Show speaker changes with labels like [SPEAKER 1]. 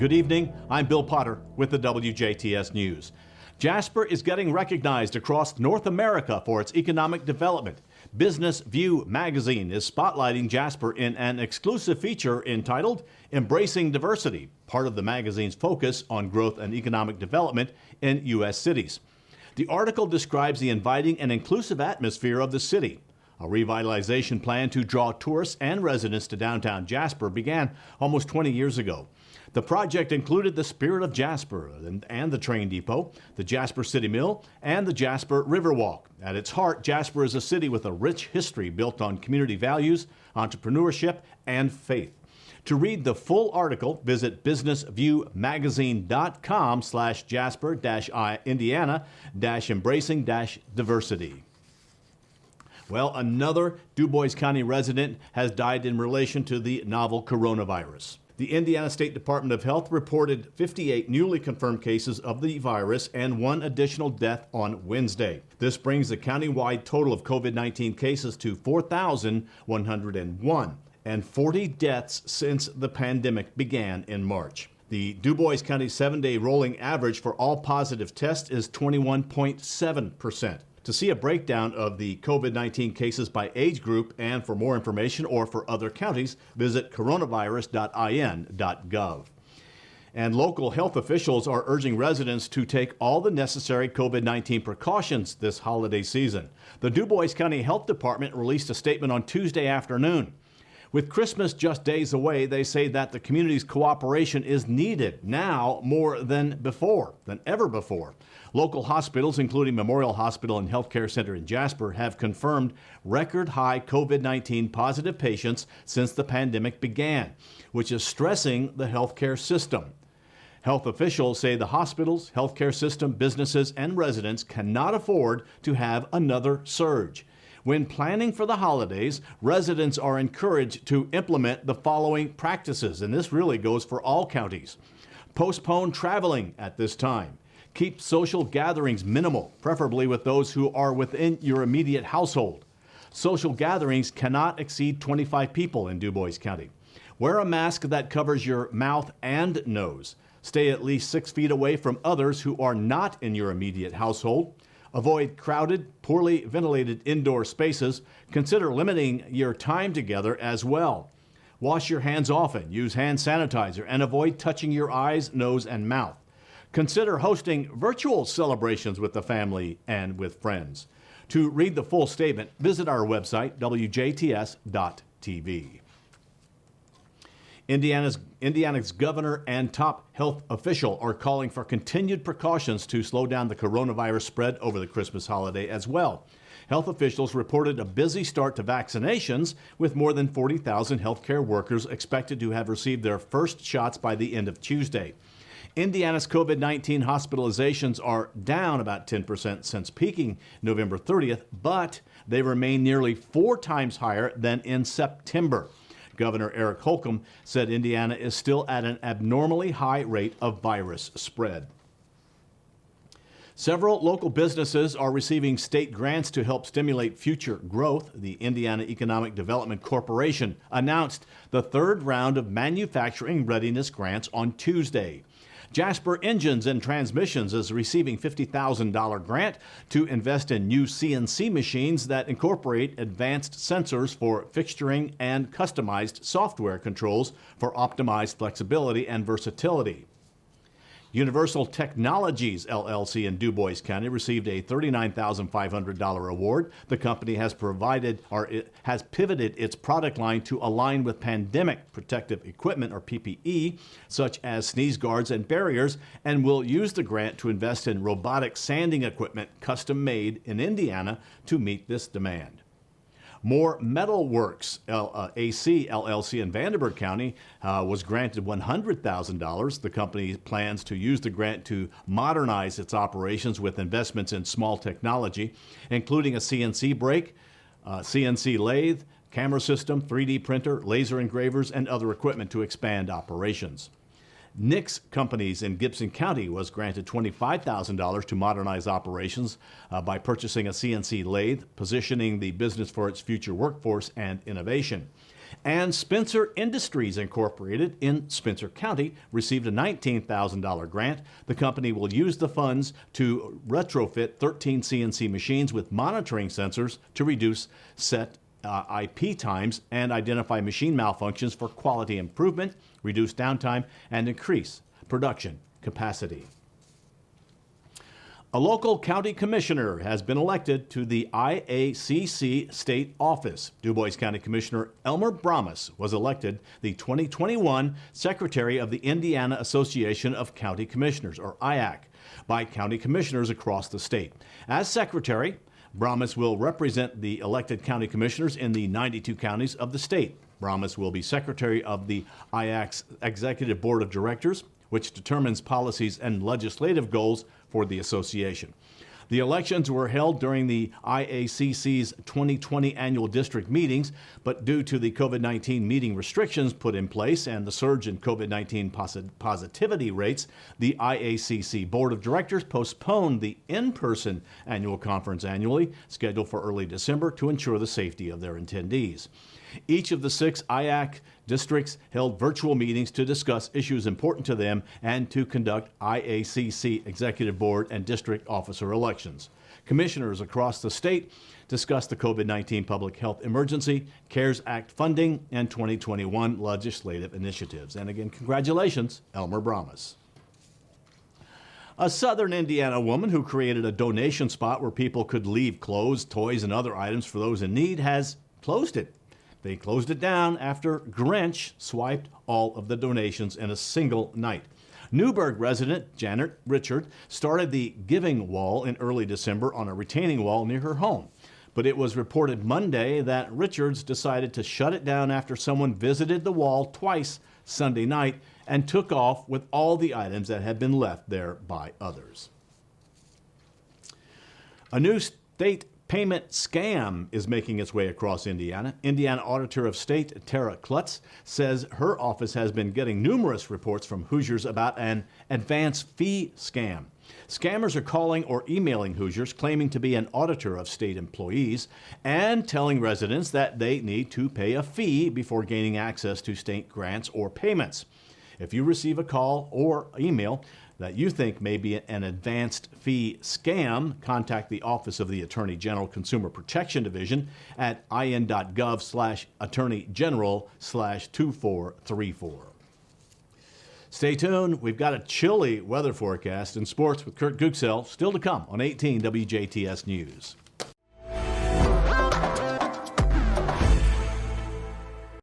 [SPEAKER 1] Good evening, I'm Bill Potter with the WJTS News. Jasper is getting recognized across North America for its economic development. Business View magazine is spotlighting Jasper in an exclusive feature entitled Embracing Diversity, part of the magazine's focus on growth and economic development in U.S. cities. The article describes the inviting and inclusive atmosphere of the city. A revitalization plan to draw tourists and residents to downtown Jasper began almost 20 years ago. The project included the Spirit of Jasper and the train depot, the Jasper City Mill, and the Jasper Riverwalk. At its heart, Jasper is a city with a rich history built on community values, entrepreneurship, and faith. To read the full article, visit businessviewmagazine.com/Jasper-Indiana-embracing-diversity. Well, another Du Bois County resident has died in relation to the novel coronavirus. The Indiana State Department of Health reported 58 newly confirmed cases of the virus and one additional death on Wednesday. This brings the countywide total of COVID-19 cases to 4,101 and 40 deaths since the pandemic began in March. The Du Bois County 7-day rolling average for all positive tests is 21.7%. To see a breakdown of the COVID-19 cases by age group and for more information or for other counties, visit coronavirus.in.gov. And local health officials are urging residents to take all the necessary COVID-19 precautions this holiday season. The Du Bois County Health Department released a statement on Tuesday afternoon. With Christmas just days away, they say that the community's cooperation is needed now more than ever before. Local hospitals, including Memorial Hospital and Healthcare Center in Jasper, have confirmed record high COVID-19 positive patients since the pandemic began, which is stressing the healthcare system. Health officials say the hospitals, healthcare system, businesses, and residents cannot afford to have another surge. When planning for the holidays, residents are encouraged to implement the following practices, and this really goes for all counties. Postpone traveling at this time. Keep social gatherings minimal, preferably with those who are within your immediate household. Social gatherings cannot exceed 25 people in Du Bois County. Wear a mask that covers your mouth and nose. Stay at least 6 feet away from others who are not in your immediate household. Avoid crowded, poorly ventilated indoor spaces. Consider limiting your time together as well. Wash your hands often, use hand sanitizer, and avoid touching your eyes, nose, and mouth. Consider hosting virtual celebrations with the family and with friends. To read the full statement, visit our website, wjts.tv. Indiana's governor and top health official are calling for continued precautions to slow down the coronavirus spread over the Christmas holiday as well. Health officials reported a busy start to vaccinations, with more than 40,000 healthcare workers expected to have received their first shots by the end of Tuesday. Indiana's COVID-19 hospitalizations are down about 10% since peaking November 30th, but they remain nearly 4 times higher than in September. Governor Eric Holcomb said Indiana is still at an abnormally high rate of virus spread. Several local businesses are receiving state grants to help stimulate future growth. The Indiana Economic Development Corporation announced the third round of manufacturing readiness grants on Tuesday. Jasper Engines and Transmissions is receiving $50,000 grant to invest in new CNC machines that incorporate advanced sensors for fixturing and customized software controls for optimized flexibility and versatility. Universal Technologies, LLC in Du Bois County received a $39,500 award. The company has pivoted its product line to align with pandemic protective equipment, or PPE, such as sneeze guards and barriers, and will use the grant to invest in robotic sanding equipment custom made in Indiana to meet this demand. More Metalworks AC LLC in Vanderburgh County was granted $100,000. The company plans to use the grant to modernize its operations with investments in small technology, including a CNC brake, CNC lathe, camera system, 3D printer, laser engravers, and other equipment to expand operations. Nix Companies in Gibson County was granted $25,000 to modernize operations by purchasing a CNC lathe, positioning the business for its future workforce and innovation. And Spencer Industries Incorporated in Spencer County received a $19,000 grant. The company will use the funds to retrofit 13 CNC machines with monitoring sensors to reduce set IP times and identify machine malfunctions for quality improvement, reduce downtime, and increase production capacity. A local county commissioner has been elected to the IACC state office. DuBois County Commissioner Elmer Bromus was elected the 2021 Secretary of the Indiana Association of County Commissioners, or IACC, by county commissioners across the state. As secretary, Bromus will represent the elected county commissioners in the 92 counties of the state. Bromus will be secretary of the IACC's Executive Board of Directors, which determines policies and legislative goals for the association. The elections were held during the IACC's 2020 annual district meetings, but due to the COVID-19 meeting restrictions put in place and the surge in COVID-19 positivity rates, the IACC Board of Directors postponed the in-person annual conference annually, scheduled for early December, to ensure the safety of their attendees. Each of the 6 IACC districts held virtual meetings to discuss issues important to them and to conduct IACC Executive Board and district officer elections. Commissioners across the state discussed the COVID-19 public health emergency, CARES Act funding, and 2021 legislative initiatives. And again, congratulations, Elmer Bromus. A southern Indiana woman who created a donation spot where people could leave clothes, toys, and other items for those in need has closed it. They closed it down after Grinch swiped all of the donations in a single night. Newburgh resident Janet Richard started the giving wall in early December on a retaining wall near her home. But it was reported Monday that Richards decided to shut it down after someone visited the wall twice Sunday night and took off with all the items that had been left there by others. A new state payment scam is making its way across Indiana. Indiana Auditor of State Tara Klutz says her office has been getting numerous reports from Hoosiers about an advance fee scam. Scammers are calling or emailing Hoosiers claiming to be an auditor of state employees and telling residents that they need to pay a fee before gaining access to state grants or payments. If you receive a call or email that you think may be an advanced fee scam, contact the Office of the Attorney General Consumer Protection Division at in.gov/attorneygeneral/2434. Stay tuned. We've got a chilly weather forecast and sports with Kurt Guxell still to come on 18 WJTS News.